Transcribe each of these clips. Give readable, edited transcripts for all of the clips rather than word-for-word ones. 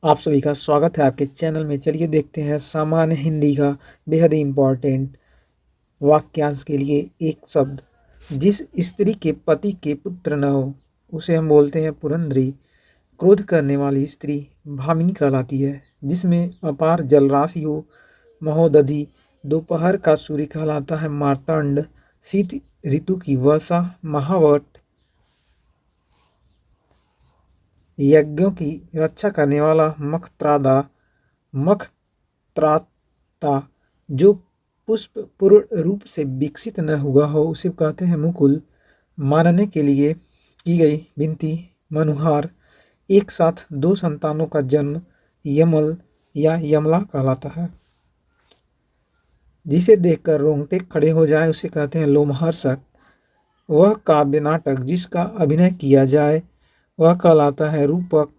आप सभी का स्वागत है आपके चैनल में। चलिए देखते हैं सामान्य हिंदी का बेहद इम्पोर्टेंट वाक्यांश के लिए एक शब्द। जिस स्त्री के पति के पुत्र न हो उसे हम बोलते हैं पुरंदरी। क्रोध करने वाली स्त्री भामिनी कहलाती है। जिसमें अपार जलराशि हो महोदधि। दोपहर का सूर्य कहलाता है मार्तांड। शीत ऋतु की वर्षा महावट। यज्ञों की रक्षा करने वाला मखत्रादा। मखत्राता जो पुष्प पूर्ण रूप से विकसित न हुआ हो उसे कहते हैं मुकुल। मारने के लिए की गई विनती मनुहार। एक साथ दो संतानों का जन्म यमल या यमला कहलाता है। जिसे देखकर रोंगटे खड़े हो जाए उसे कहते हैं लोमहर्षक। वह काव्य नाटक जिसका अभिनय किया जाए वह कहलाता है रूपक।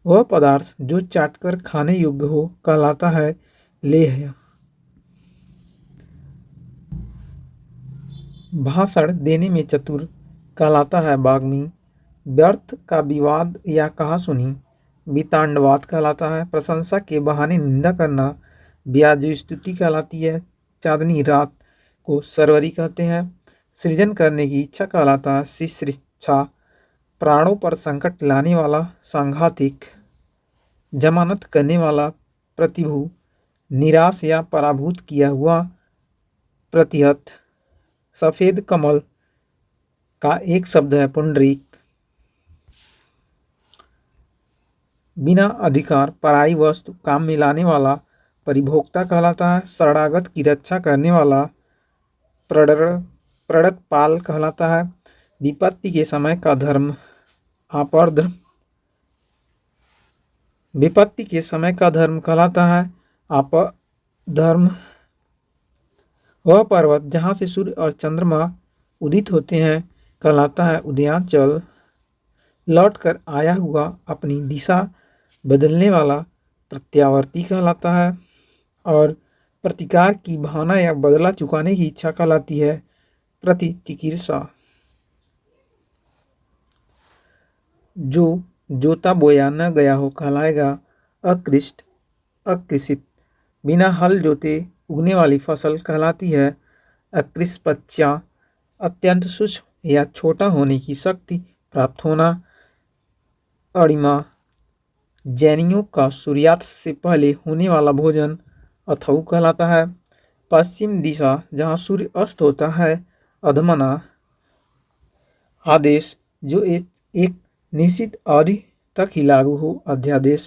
वह पदार्थ जो चाटकर खाने योग्य हो कहलाता है लेह्य। भाषण देने में चतुर कहलाता है वाग्मी। व्यर्थ का विवाद या कहासुनी वितांडवाद कहलाता है। प्रशंसा के बहाने निंदा करना ब्याज स्तुति कहलाती है। चांदनी रात को सरवरी कहते हैं। सृजन करने की इच्छा कहलाता है शिश्रिच्छा। प्राणों पर संकट लाने वाला सांघातिक। जमानत करने वाला प्रतिभु। निराश या पराभूत किया हुआ प्रतिहत। सफेद कमल का एक शब्द है पुंडरीक। बिना अधिकार पराई वस्तु काम में लाने वाला परिभोक्ता कहलाता है। शरणागत की रक्षा करने वाला प्रणतपाल कहलाता है। विपत्ति के समय का धर्म आपरधर्म। विपत्ति के समय का धर्म कहलाता है आपधर्म। वह पर्वत जहाँ से सूर्य और चंद्रमा उदित होते हैं कहलाता है उदयांचल। लौट कर आया हुआ अपनी दिशा बदलने वाला प्रत्यावर्ती कहलाता है। और प्रतिकार की भावना या बदला चुकाने की इच्छा कहलाती है प्रतिचिकित्सा। जो जोता बोया न गया हो कहलाएगा अकृष्ट अकृषित। बिना हल जोते उगने वाली फसल कहलाती है अकृष्पच्या। अत्यंत सूक्ष्म या छोटा होने की शक्ति प्राप्त होना अणिमा। जैनियों का सूर्यास्त से पहले होने वाला भोजन अथऊ कहलाता है। पश्चिम दिशा जहाँ सूर्य अस्त होता है अधमना। आदेश जो एक निश्चित अवधि तक ही लागू हो अध्यादेश।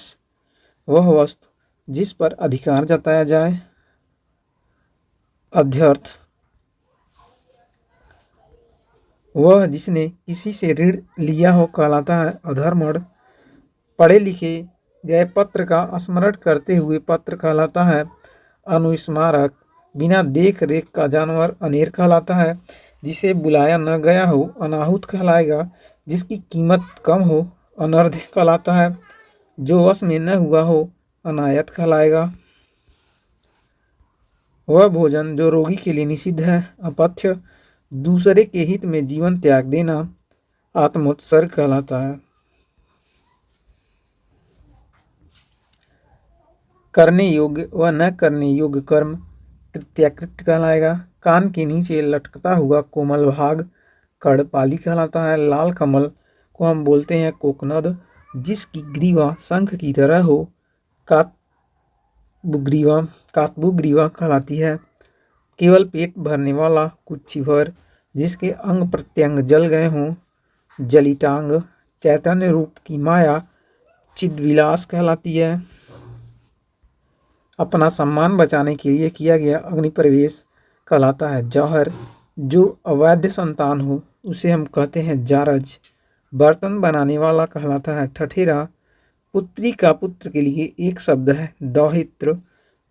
वह वस्तु जिस पर अधिकार जताया जाए अध्यर्थ। वह जिसने किसी से ऋण लिया हो कहलाता है अधर्मण। पढ़े लिखे गए पत्र का स्मरण करते हुए पत्र कहलाता है अनुस्मारक। बिना देख रेख का जानवर अनेर कहलाता है। जिसे बुलाया न गया हो अनाहुत कहलाएगा। जिसकी कीमत कम हो अनर्घ्य कहलाता है। जो वश में न हुआ हो अनायत कहलाएगा। वह भोजन जो रोगी के लिए निषिद्ध है अपथ्य। दूसरे के हित में जीवन त्याग देना आत्मोत्सर्ग कहलाता है। करने योग्य व न करने योग्य कर्म कृत्याकृत्य कहलाएगा। कान के नीचे लटकता हुआ कोमल भाग कर्णपाली कहलाता है। लाल कमल को हम बोलते हैं कोकनद। जिसकी ग्रीवा शंख की तरह हो कातबुग्रीवा कहलाती है। केवल पेट भरने वाला कुक्षी भर। जिसके अंग प्रत्यंग जल गए हों जलिटांग। चैतन्य रूप की माया चिद्विलास कहलाती है। अपना सम्मान बचाने के लिए किया गया अग्निप्रवेश कहलाता है जौहर। जो अवैध संतान हो उसे हम कहते हैं जारज। बर्तन बनाने वाला कहलाता है ठठेरा। पुत्री का पुत्र के लिए एक शब्द है दौहित्र।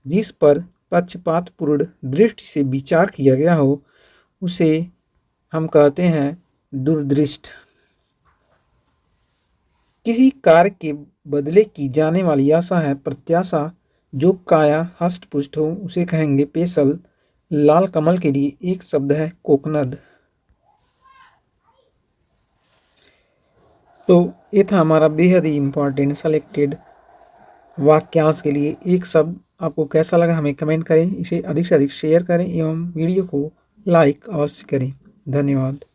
जिस पर पक्षपातपूर्ण दृष्टि से विचार किया गया हो उसे हम कहते हैं दुर्दृष्ट। किसी कार्य के बदले की जाने वाली आशा है प्रत्याशा। जो काया हष्ट पुष्ट हो उसे कहेंगे पेशल। लाल कमल के लिए एक शब्द है कोकनद। तो ये था हमारा बेहद ही इम्पॉर्टेंट सेलेक्टेड वाक्यांश के लिए एक शब्द। आपको कैसा लगा हमें कमेंट करें, इसे अधिक से अधिक शेयर करें एवं वीडियो को लाइक अवश्य करें। धन्यवाद।